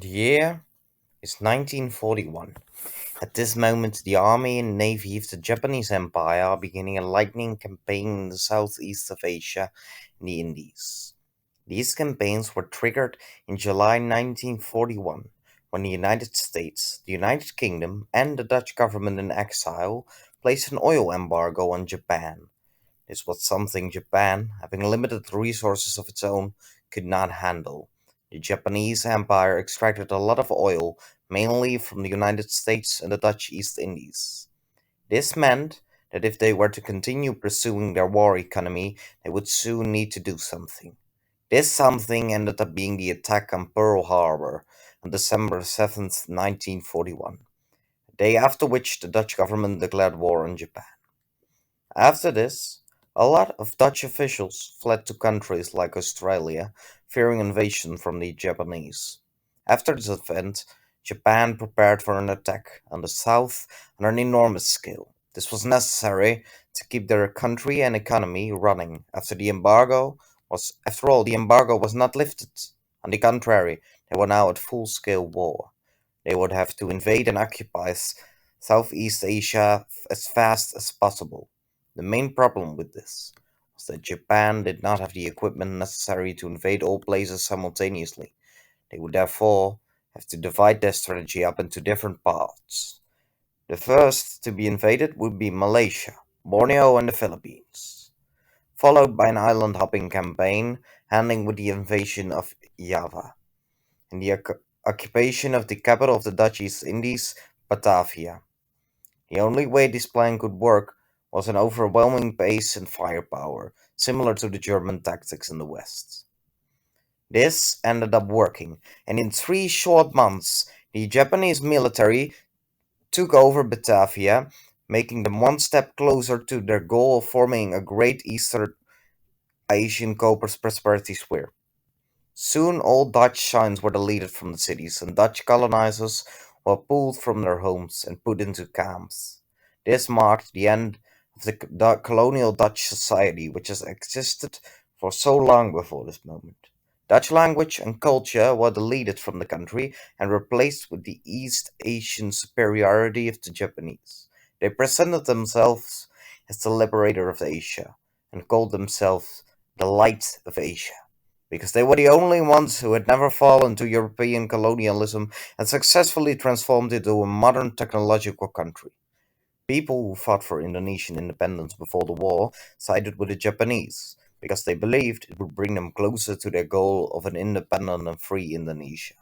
The year is 1941. At this moment, the army and navy of the Japanese Empire are beginning a lightning campaign in the southeast of Asia and the Indies. These campaigns were triggered in July 1941 when the United States, the United Kingdom, and the Dutch government in exile placed an oil embargo on Japan. This was something Japan, having limited resources of its own, could not handle. The Japanese Empire extracted a lot of oil, mainly from the United States and the Dutch East Indies. This meant that if they were to continue pursuing their war economy, they would soon need to do something. This something ended up being the attack on Pearl Harbor on December 7th, 1941, a day after which the Dutch government declared war on Japan. After this, a lot of Dutch officials fled to countries like Australia, fearing invasion from the Japanese. After this event, Japan prepared for an attack on the south on an enormous scale. This was necessary to keep their country and economy running after all, the embargo was not lifted. On the contrary, they were now at full-scale war. They would have to invade and occupy Southeast Asia as fast as possible. The main problem with this was that Japan did not have the equipment necessary to invade all places simultaneously. They would therefore have to divide their strategy up into different parts. The first to be invaded would be Malaysia, Borneo, and the Philippines, followed by an island hopping campaign ending with the invasion of Java and the occupation of the capital of the Dutch East Indies, Batavia. The only way this plan could work was an overwhelming pace and firepower, similar to the German tactics in the West. This ended up working, and in 3 short months, the Japanese military took over Batavia, making them one step closer to their goal of forming a great Eastern Asian prosperity sphere. Soon all Dutch signs were deleted from the cities, and Dutch colonizers were pulled from their homes and put into camps. This marked the end of the colonial Dutch society, which has existed for so long before this moment. Dutch language and culture were deleted from the country and replaced with the East Asian superiority of the Japanese. They presented themselves as the liberator of Asia and called themselves the Light of Asia because they were the only ones who had never fallen to European colonialism and successfully transformed it into a modern technological country. People who fought for Indonesian independence before the war sided with the Japanese because they believed it would bring them closer to their goal of an independent and free Indonesia.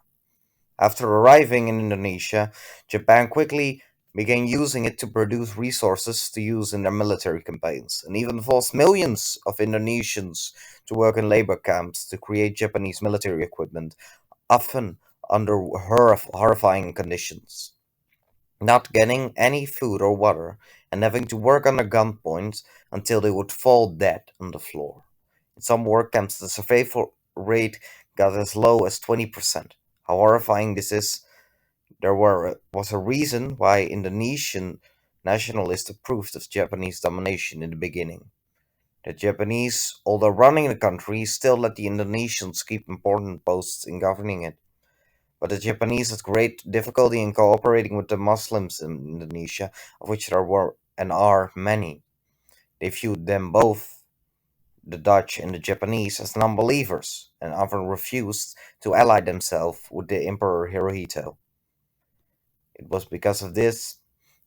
After arriving in Indonesia, Japan quickly began using it to produce resources to use in their military campaigns, and even forced millions of Indonesians to work in labor camps to create Japanese military equipment, often under horrifying conditions. Not getting any food or water, and having to work under gunpoint until they would fall dead on the floor. In some work camps, the survival rate got as low as 20%. How horrifying this is, was a reason why Indonesian nationalists approved of Japanese domination in the beginning. The Japanese, although running the country, still let the Indonesians keep important posts in governing it. But the Japanese had great difficulty in cooperating with the Muslims in Indonesia, of which there were and are many. They viewed them both, the Dutch and the Japanese, as non-believers, and often refused to ally themselves with the Emperor Hirohito. It was because of this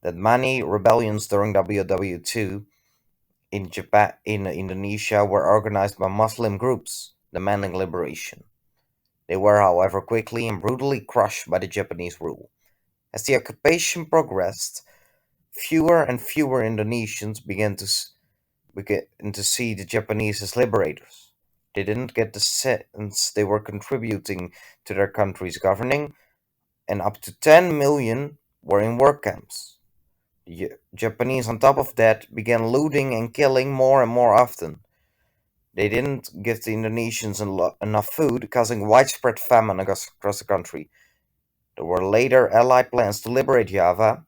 that many rebellions during WW2 in Japan in Indonesia were organized by Muslim groups demanding liberation. They were, however, quickly and brutally crushed by the Japanese rule. As the occupation progressed, fewer and fewer Indonesians began to see the Japanese as liberators. They didn't get the sense they were contributing to their country's governing, and up to 10 million were in work camps. The Japanese, on top of that, began looting and killing more and more often. They didn't give the Indonesians enough food, causing widespread famine across the country. There were later Allied plans to liberate Java.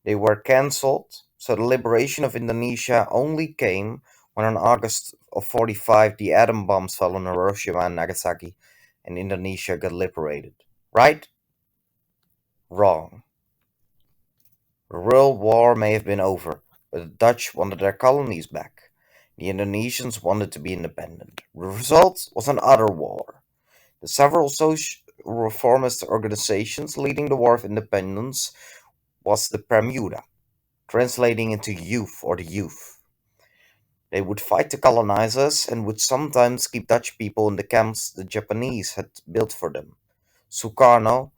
They were cancelled, so the liberation of Indonesia only came when in August of 45 the atom bombs fell on Hiroshima and Nagasaki, and Indonesia got liberated. Right? Wrong. The World War may have been over, but the Dutch wanted their colonies back. The Indonesians wanted to be independent. The result was an utter war. The several social reformist organizations leading the War of Independence was the Bermuda, translating into youth or the youth. They would fight the colonizers and would sometimes keep Dutch people in the camps the Japanese had built for them. Sukarno,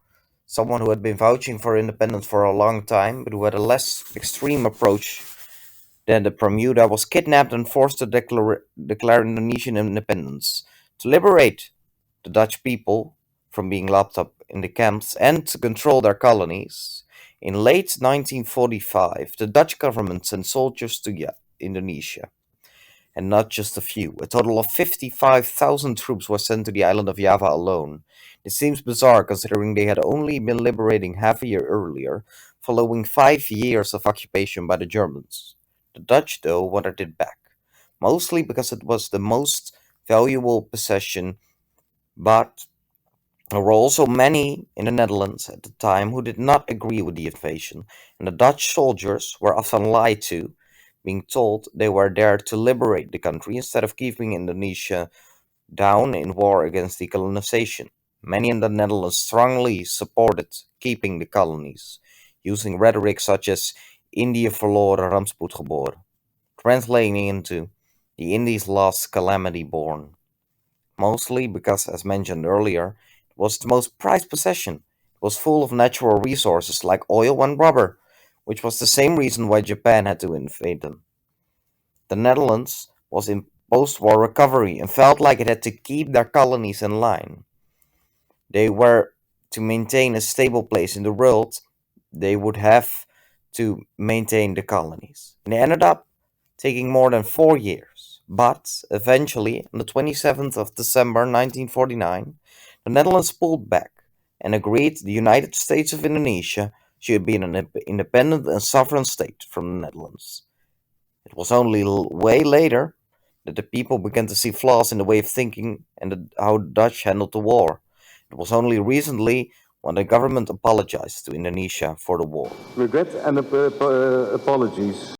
someone who had been vouching for independence for a long time but who had a less extreme approach than the Bermuda, was kidnapped and forced to declare Indonesian independence to liberate the Dutch people from being locked up in the camps and to control their colonies. In late 1945, the Dutch government sent soldiers to Indonesia, and not just a few. A total of 55,000 troops were sent to the island of Java alone. It seems bizarre considering they had only been liberating half a year earlier, following 5 years of occupation by the Germans. The Dutch, though, wanted it back, mostly because it was the most valuable possession, but there were also many in the Netherlands at the time who did not agree with the invasion, and the Dutch soldiers were often lied to, being told they were there to liberate the country instead of keeping Indonesia down in war against decolonization. Many in the Netherlands strongly supported keeping the colonies, using rhetoric such as Indië verloren, rampspoed geboren, translating into the Indies lost, calamity born, mostly because, as mentioned earlier, it was the most prized possession. It was full of natural resources like oil and rubber, which was the same reason why Japan had to invade them. The Netherlands was in post war recovery and felt like it had to keep their colonies in line. They were to maintain a stable place in the world, they would have to maintain the colonies. And it ended up taking more than 4 years. But eventually, on the 27th of December 1949, the Netherlands pulled back and agreed the United States of Indonesia should be an independent and sovereign state from the Netherlands. It was only way later that the people began to see flaws in the way of thinking and how the Dutch handled the war. It was only recently when the government apologized to Indonesia for the war. Regret and apologies.